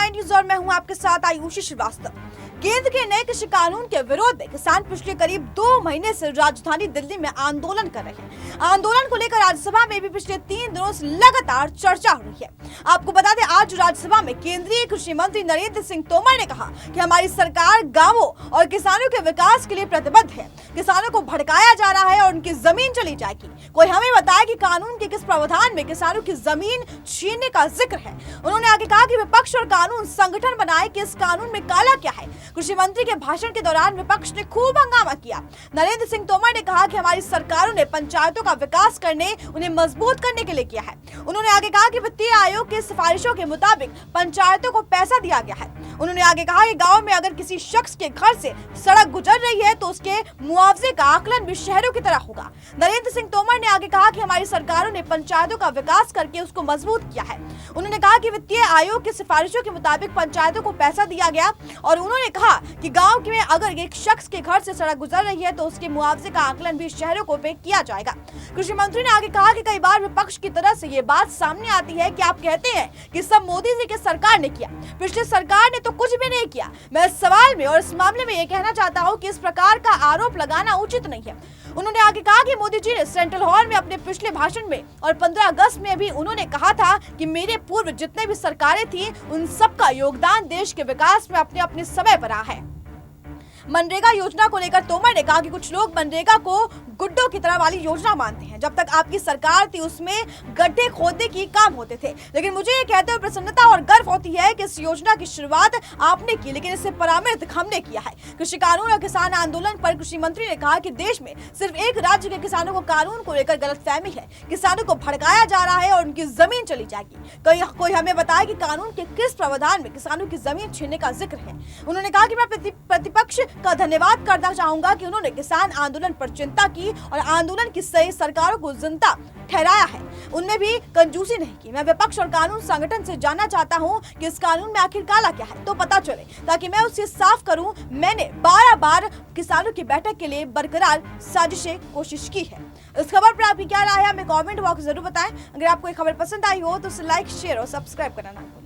9 news और मैं हूं आपके साथ आयुषी श्रीवास्तव। केंद्र के नए कृषि कानून के विरोध में किसान पिछले करीब 2 महीने से राजधानी दिल्ली में आंदोलन कर रहे हैं। आंदोलन को लेकर राज्यसभा में भी पिछले 3 दिनों से लगातार चर्चा हो रही है। आपको बता दें, आज राज्यसभा में केंद्रीय कृषि मंत्री नरेंद्र सिंह तोमर ने कहा कि हमारी सरकार गांवों और किसानों के विकास के लिए प्रतिबद्ध है। किसानों को भड़काया जा रहा है और उनकी जमीन चली जाएगी। कोई हमें बताए कि कानून के किस प्रावधान में किसानों की जमीन छीनने का जिक्र है। उन्होंने आगे कहा कि विपक्ष और कानून संगठन बनाए कि इस कानून में काला क्या है। कृषि मंत्री के भाषण के दौरान विपक्ष ने खूब हंगामा किया। नरेंद्र सिंह तोमर ने कहा कि हमारी सरकारों ने पंचायतों का विकास करने, उन्हें मजबूत करने के लिए किया है। उन्होंने आगे कहा कि वित्तीय आयोग की सिफारिशों के मुताबिक पंचायतों को पैसा दिया गया है। उन्होंने आगे कहा कि गांव में अगर किसी शख्स के घर से सड़क गुजर रही है तो उसके मुआवजे का आकलन भी शहरों की तरह होगा। नरेंद्र सिंह तोमर ने आगे कहा कि हमारी सरकारों ने पंचायतों का विकास करके उसको मजबूत किया है। उन्होंने कहा कि वित्तीय आयोग की सिफारिशों के मुताबिक पंचायतों को पैसा दिया गया और उन्होंने कहा कि गांव में अगर एक शख्स के घर से सड़क गुजर रही है तो उसके मुआवजे का आकलन भी शहरों को पे किया जाएगा। कृषि मंत्री ने आगे कहा कि कई बार विपक्ष की तरफ से ये बात सामने आती है कि आप कहते हैं कि सब मोदी जी की सरकार ने किया, पिछली सरकार ने तो कुछ भी नहीं किया। मैं इस सवाल में और इस मामले में ये कहना चाहता हूँ कि इस प्रकार का आरोप लगाना उचित नहीं है। उन्होंने आगे कहा कि मोदी जी ने सेंट्रल हॉल में अपने पिछले भाषण में और 15 अगस्त में भी उन्होंने कहा था कि मेरे पूर्व जितने भी सरकारें थी उन सबका योगदान देश के विकास में अपने अपने समय पर रहा है। मनरेगा योजना को लेकर तोमर ने कहा कि कुछ लोग मनरेगा को गुड्डों की तरह वाली योजना मानते हैं। जब तक आपकी सरकार थी उसमें गड्ढे खोदने की काम होते थे, लेकिन मुझे ये कहते हुए प्रसन्नता और गर्व होती है कि इस योजना की शुरुआत आपने की, लेकिन इसे परामर्श हमने किया है। कृषि कानून और किसान आंदोलन पर कृषि मंत्री ने कहा कि देश में सिर्फ एक राज्य के किसानों को कानून को लेकर गलतफहमी है। किसानों को भड़काया जा रहा है और उनकी जमीन चली जाएगी। कोई हमें बताए कि कानून के किस प्रावधान में किसानों की जमीन छीनने का जिक्र है। उन्होंने कहा कि मैं प्रतिपक्ष का धन्यवाद करना चाहूंगा कि उन्होंने किसान आंदोलन पर चिंता की और आंदोलन की सही सरकारों को जिंदा ठहराया है, उनमें भी कंजूसी नहीं की। मैं विपक्ष और कानून संगठन से जानना चाहता हूं कि इस कानून में आखिर काला क्या है, तो पता चले ताकि मैं उसे साफ करूं। मैंने 12 बार किसानों की बैठक के लिए बरकरार साजिशें कोशिश की है। इस खबर पर आपकी क्या राय है हमें कमेंट बॉक्स जरूर बताएं। अगर आपको ये खबर पसंद आई हो तो उसे लाइक, शेयर और सब्सक्राइब करना ना भूलें।